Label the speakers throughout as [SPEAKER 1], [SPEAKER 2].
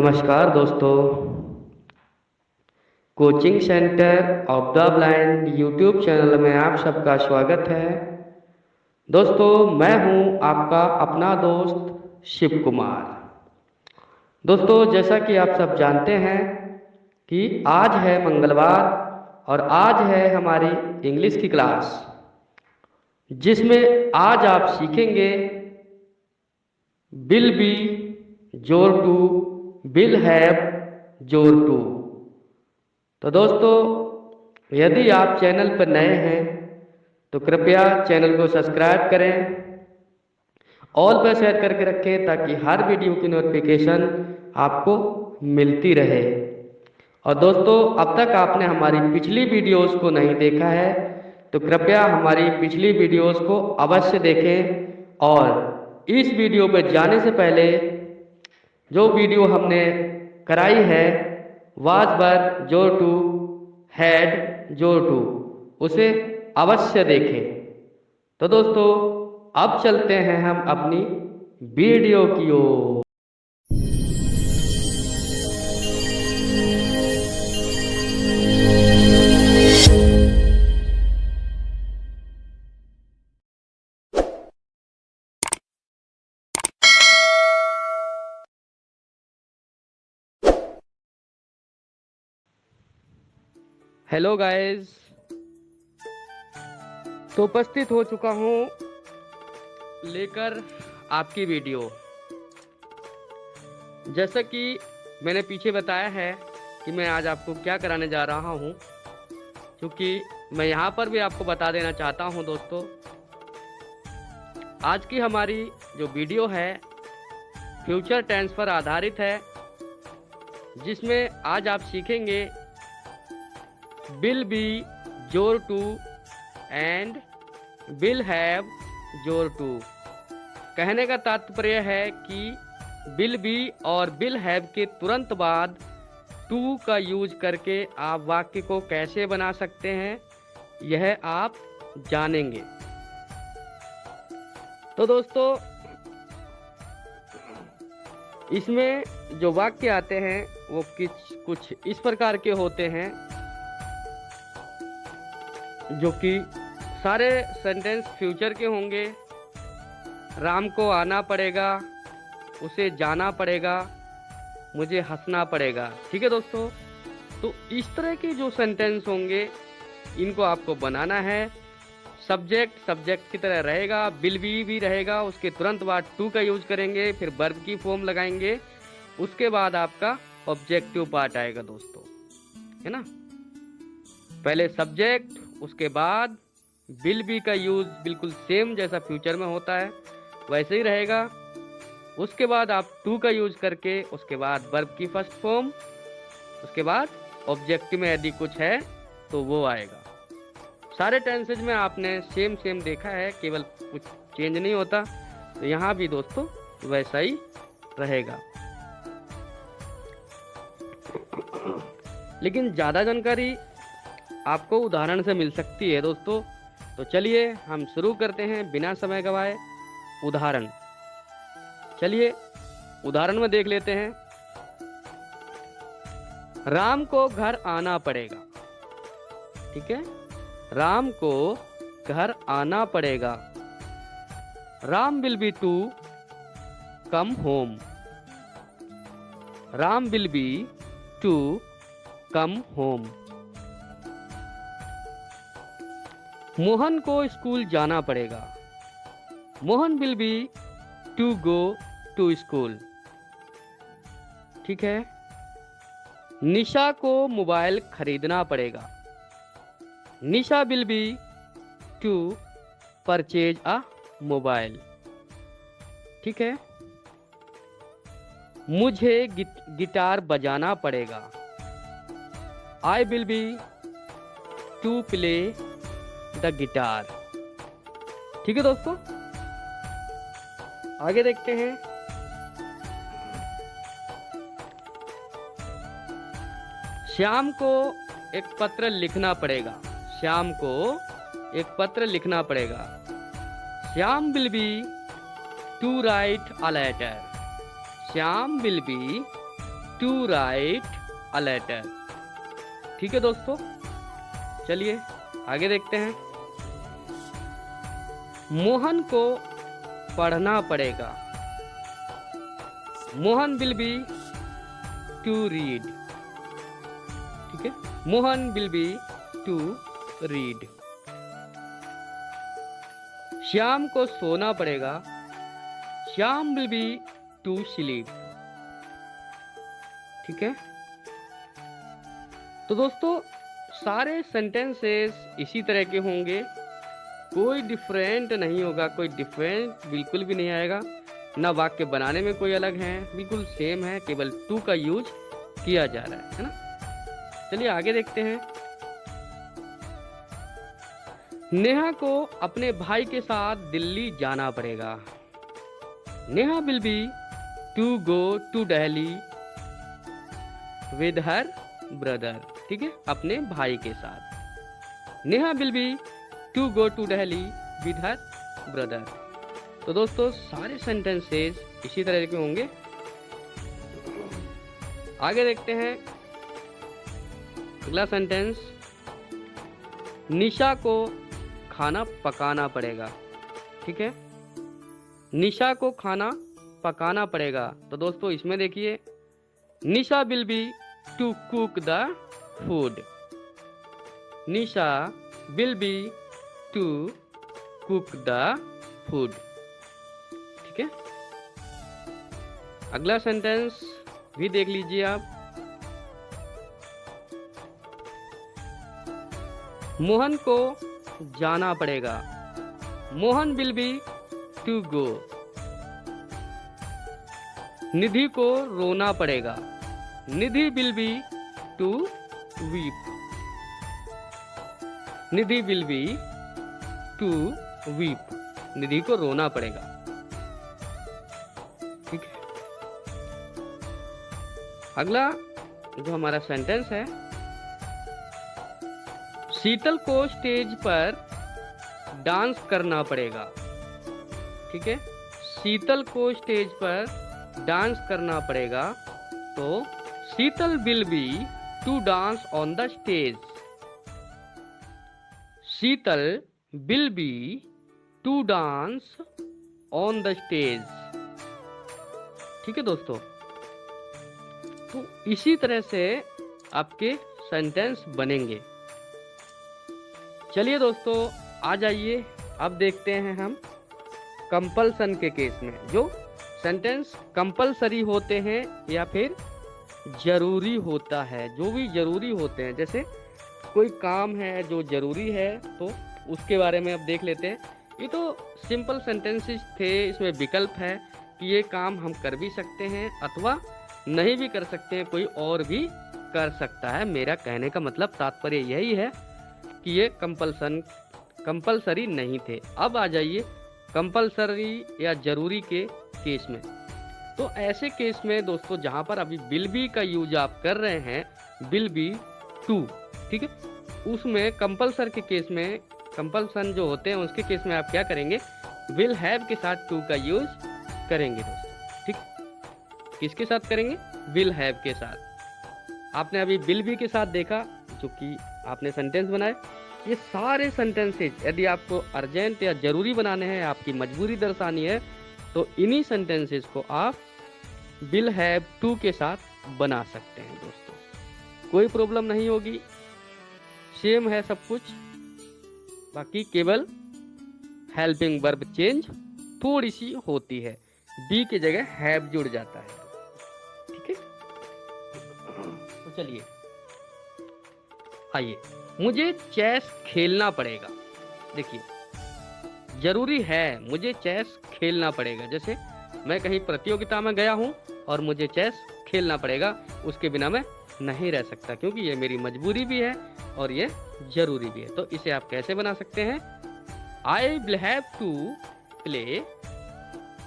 [SPEAKER 1] नमस्कार दोस्तों। Coaching centre of the blind YouTube channel में आप सबका स्वागत है। दोस्तों, मैं हूं आपका अपना दोस्त शिव कुमार। दोस्तों, जैसा कि आप सब जानते हैं कि आज है मंगलवार और आज है हमारी इंग्लिश की क्लास, जिसमें आज आप सीखेंगे विल बी जोर टू, विल हैव जोर टू। तो दोस्तों, यदि आप चैनल पर नए हैं तो कृपया चैनल को सब्सक्राइब करें, ऑल पर सेट करके रखें ताकि हर वीडियो की नोटिफिकेशन आपको मिलती रहे। और दोस्तों, अब तक आपने हमारी पिछली वीडियोस को नहीं देखा है तो कृपया हमारी पिछली वीडियोस को अवश्य देखें। और इस वीडियो पर जाने से पहले जो वीडियो हमने कराई है वाज वर जोर टू, हैड जोर टू, उसे अवश्य देखें। तो दोस्तों, अब चलते हैं हम अपनी वीडियो की ओर। हेलो गाइस, तो उपस्थित हो चुका हूँ लेकर आपकी वीडियो। जैसा कि मैंने पीछे बताया है कि मैं आज आपको क्या कराने जा रहा हूँ, क्योंकि मैं यहाँ पर भी आपको बता देना चाहता हूँ दोस्तों, आज की हमारी जो वीडियो है फ्यूचर टेंस पर आधारित है, जिसमें आज आप सीखेंगे विल बी जोर टू एंड विल हैव जोर टू। कहने का तात्पर्य है कि विल बी और विल हैव के तुरंत बाद टू का यूज करके आप वाक्य को कैसे बना सकते हैं, यह आप जानेंगे। तो दोस्तों, इसमें जो वाक्य आते हैं वो कुछ इस प्रकार के होते हैं, जो कि सारे सेंटेंस फ्यूचर के होंगे। राम को आना पड़ेगा, उसे जाना पड़ेगा, मुझे हंसना पड़ेगा। ठीक है दोस्तों, तो इस तरह के जो सेंटेंस होंगे इनको आपको बनाना है। सब्जेक्ट की तरह रहेगा, विल बी भी रहेगा, उसके तुरंत बाद टू का यूज करेंगे, फिर वर्ब की फॉर्म लगाएंगे, उसके बाद आपका ऑब्जेक्टिव पार्ट आएगा दोस्तों, है ना। पहले सब्जेक्ट, उसके बाद विल बी का यूज बिल्कुल सेम जैसा फ्यूचर में होता है वैसे ही रहेगा। उसके बाद आप टू का यूज करके, उसके बाद वर्ब की फर्स्ट फॉर्म, उसके बाद ऑब्जेक्टिव में यदि कुछ है तो वो आएगा। सारे टेंसेज में आपने सेम देखा है, केवल कुछ चेंज नहीं होता। तो यहाँ भी दोस्तों वैसा ही रहेगा। लेकिन ज़्यादा जानकारी आपको उदाहरण से मिल सकती है दोस्तों। तो चलिए हम शुरू करते हैं बिना समय गवाए। उदाहरण, चलिए उदाहरण में देख लेते हैं। राम को घर आना पड़ेगा। ठीक है, राम को घर आना पड़ेगा। Ram will be to come home. Ram will be to come home. Mohan को स्कूल जाना पड़ेगा। Mohan will be to go to school. ठीक है, निशा को मोबाइल खरीदना पड़ेगा। Nisha will be to purchase a mobile. ठीक है, मुझे गिटार बजाना पड़ेगा। I will be to play the guitar. ठीक है दोस्तों, आगे देखते हैं। श्याम को एक पत्र लिखना पड़ेगा। श्याम को एक पत्र लिखना पड़ेगा। Shyam will be to write a letter. Shyam will be to write a letter. ठीक है दोस्तों, चलिए आगे देखते हैं। मोहन को पढ़ना पड़ेगा। Mohan will be to read. ठीक है, Mohan will be to read. Shyam को सोना पड़ेगा। Shyam will be to sleep. ठीक है, तो दोस्तों सारे सेंटेंसेस इसी तरह के होंगे, कोई डिफरेंट नहीं होगा, कोई डिफरेंट बिल्कुल भी नहीं आएगा, ना वाक्य बनाने में कोई अलग है, बिल्कुल सेम है, केवल टू का यूज किया जा रहा है ना। चलिए आगे देखते हैं। नेहा को अपने भाई के साथ दिल्ली जाना पड़ेगा। Neha will be to go to Delhi with her brother. ठीक है, अपने भाई के साथ। Neha will be to go to Delhi with her brother. तो दोस्तों सारे सेंटेंसेस इसी तरह के होंगे। आगे देखते हैं अगला सेंटेंस। निशा को खाना पकाना पड़ेगा। ठीक है, निशा को खाना पकाना पड़ेगा। तो दोस्तों इसमें देखिए, Nisha will be to cook the food. Nisha will be to cook the food. ठीक है, अगला सेंटेंस भी देख लीजिए आप। मोहन को जाना पड़ेगा। Mohan will be to go. Nidhi को रोना पड़ेगा। Nidhi will be to weep. Nidhi will be to weep. Nidhi को रोना पड़ेगा। ठीक है, अगला जो हमारा सेंटेंस है, शीतल को स्टेज पर डांस करना पड़ेगा। ठीक है, शीतल को स्टेज पर डांस करना पड़ेगा। तो Sheetal will be to dance on the stage. Sheetal will be to dance on the stage. ठीक है दोस्तों, तो इसी तरह से आपके सेंटेंस बनेंगे। चलिए दोस्तों आ जाइए, अब देखते हैं हम कंपल्सन के केस में। जो सेंटेंस कंपल्सरी होते हैं या फिर जरूरी होता है, जो भी जरूरी होते हैं, जैसे कोई काम है जो जरूरी है तो उसके बारे में अब देख लेते हैं। ये तो सिंपल सेंटेंसेस थे, इसमें विकल्प है कि ये काम हम कर भी सकते हैं अथवा नहीं भी कर सकते हैं, कोई और भी कर सकता है। मेरा कहने का मतलब तात्पर्य यही है कि ये कंपल्सरी नहीं थे। अब आ जाइए कंपल्सरी या जरूरी के केस में। तो ऐसे केस में दोस्तों जहां पर अभी विल बी का यूज आप कर रहे हैं, विल बी टू, ठीक है, उसमें कंपल्सर के केस में, कंपल्सन जो होते हैं उसके केस में आप क्या करेंगे, विल हैव के साथ टू का यूज करेंगे दोस्तों। ठीक, किसके साथ करेंगे, विल हैव के साथ। आपने अभी विल बी के साथ देखा जो कि आपने सेंटेंस बनाए। ये सारे सेंटेंसेज यदि आपको अर्जेंट या जरूरी बनाने हैं, आपकी मजबूरी दर्शानी है, तो इन्हीं सेंटेंसेज को आप विल हैव टू के साथ बना सकते हैं दोस्तों। कोई प्रॉब्लम नहीं होगी, सेम है सब कुछ, बाकी केवल हेल्पिंग वर्ब चेंज थोड़ी सी होती है, बी की जगह हैव जुड़ जाता है। ठीक है, तो चलिए आइए, मुझे चेस खेलना पड़ेगा। देखिए जरूरी है, मुझे चेस खेलना पड़ेगा। जैसे मैं कहीं प्रतियोगिता में गया हूं और मुझे चेस खेलना पड़ेगा, उसके बिना मैं नहीं रह सकता, क्योंकि ये मेरी मजबूरी भी है और ये जरूरी भी है। तो इसे आप कैसे बना सकते हैं, I will have to play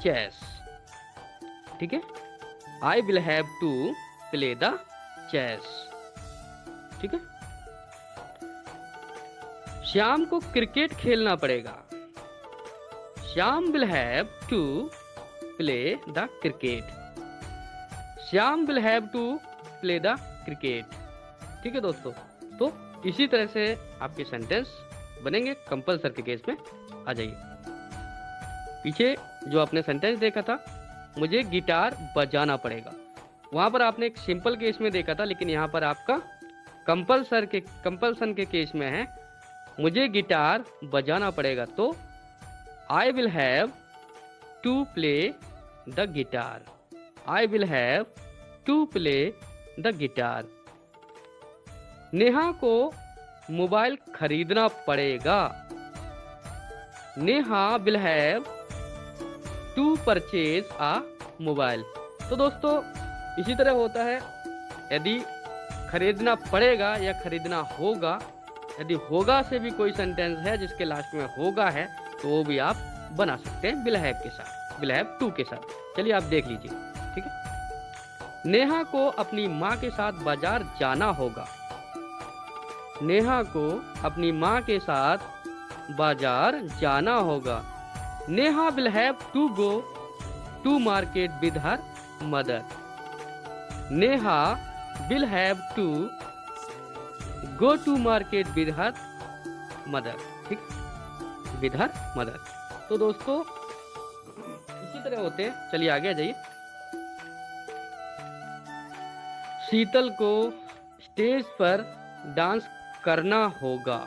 [SPEAKER 1] chess. ठीक है, I will have to play the chess. ठीक है, श्याम को क्रिकेट खेलना पड़ेगा। Shyam will have to play the cricket. Shyam will have to play the cricket. ठीक है दोस्तों, तो इसी तरह से आपके सेंटेंस बनेंगे कंपल्सरी के केस में। आ जाइए, पीछे जो आपने सेंटेंस देखा था, मुझे गिटार बजाना पड़ेगा, वहां पर आपने एक सिंपल केस में देखा था, लेकिन यहाँ पर आपका कंपल्सन के केस में है, मुझे गिटार बजाना पड़ेगा। तो I will have to play the guitar, I will have to play the guitar. Neha को मोबाइल खरीदना पड़ेगा, Neha will have to purchase a mobile. तो दोस्तों इसी तरह होता है, यदि खरीदना पड़ेगा या खरीदना होगा, यदि होगा से भी कोई सेंटेंस है जिसके लास्ट में होगा है, तो वो भी आप बना सकते हैं विल हैव के साथ, विल हैव टू के साथ। चलिए आप देख लीजिए। ठीक है, नेहा को अपनी माँ के साथ बाजार जाना होगा, नेहा को अपनी माँ के साथ बाजार जाना होगा। Neha will have to go to market with her mother, Neha will have to go to market with her mother. ठीक, विद हर मदर। तो दोस्तों इसी तरह होते हैं। चलिए आगे आ जाइए। शीतल को स्टेज पर डांस करना होगा।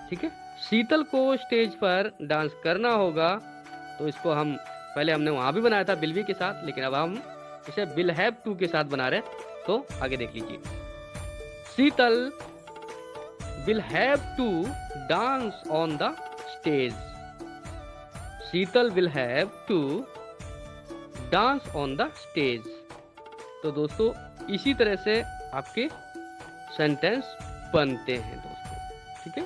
[SPEAKER 1] ठीक है, शीतल को स्टेज पर डांस करना होगा। तो इसको हम पहले हमने वहां भी बनाया था विल बी के साथ, लेकिन अब हम इसे विल हैव टू के साथ बना रहे हैं। तो आगे देख लीजिए, Sheetal will have to dance on the stage, Sheetal will have to dance on the stage. तो दोस्तों इसी तरह से आपके सेंटेंस बनते हैं दोस्तों। ठीक है,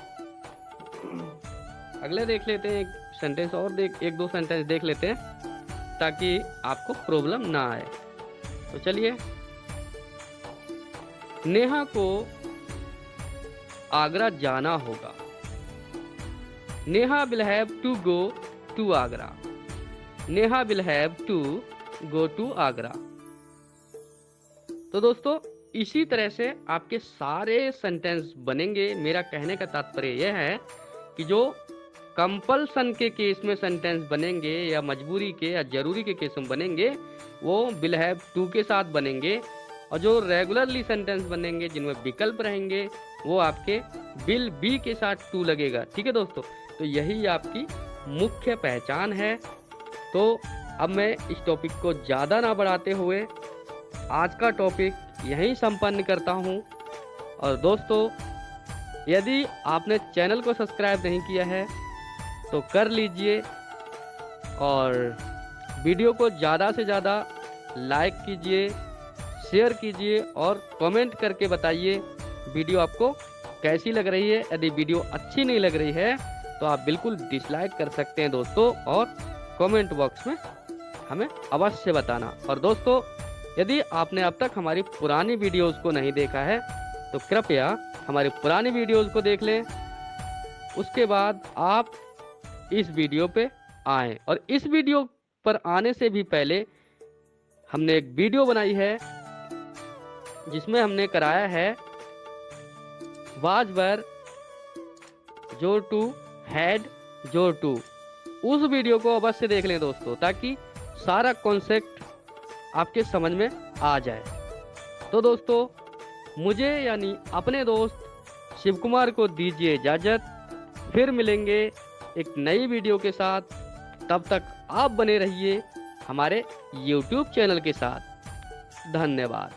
[SPEAKER 1] अगले देख लेते हैं एक सेंटेंस और, एक दो सेंटेंस देख लेते हैं ताकि आपको प्रॉब्लम ना आए। तो चलिए, नेहा को आगरा जाना होगा, Neha will have to go to Agra, Neha will have to go to Agra. तो दोस्तों इसी तरह से आपके सारे सेंटेंस बनेंगे। मेरा कहने का तात्पर्य यह है कि जो कंपल्सन के केस में सेंटेंस बनेंगे या मजबूरी के या जरूरी के केस में बनेंगे, वो विल हैव टू के साथ बनेंगे, और जो रेगुलरली सेंटेंस बनेंगे जिनमें विकल्प रहेंगे, वो आपके विल बी के साथ टू लगेगा। ठीक है दोस्तों, तो यही आपकी मुख्य पहचान है। तो अब मैं इस टॉपिक को ज़्यादा ना बढ़ाते हुए आज का टॉपिक यहीं संपन्न करता हूं। और दोस्तों यदि आपने चैनल को सब्सक्राइब नहीं किया है तो कर लीजिए, और वीडियो को ज़्यादा से ज़्यादा लाइक कीजिए, शेयर कीजिए और कमेंट करके बताइए वीडियो आपको कैसी लग रही है। यदि वीडियो अच्छी नहीं लग रही है तो आप बिल्कुल डिसलाइक कर सकते हैं दोस्तों, और कमेंट बॉक्स में हमें अवश्य बताना। और दोस्तों यदि आपने अब तक हमारी पुरानी वीडियोस को नहीं देखा है तो कृपया हमारी पुरानी वीडियोस को देख लें, उसके बाद आप इस वीडियो पे आएँ। और इस वीडियो पर आने से भी पहले हमने एक वीडियो बनाई है जिसमें हमने कराया है वाज वर जोर टू हैड जोर टू। उस वीडियो को अवश्य देख लें दोस्तों, ताकि सारा कॉन्सेप्ट आपके समझ में आ जाए। तो दोस्तों मुझे यानी अपने दोस्त शिव कुमार को दीजिए इजाज़त, फिर मिलेंगे एक नई वीडियो के साथ। तब तक आप बने रहिए हमारे YouTube चैनल के साथ। धन्यवाद।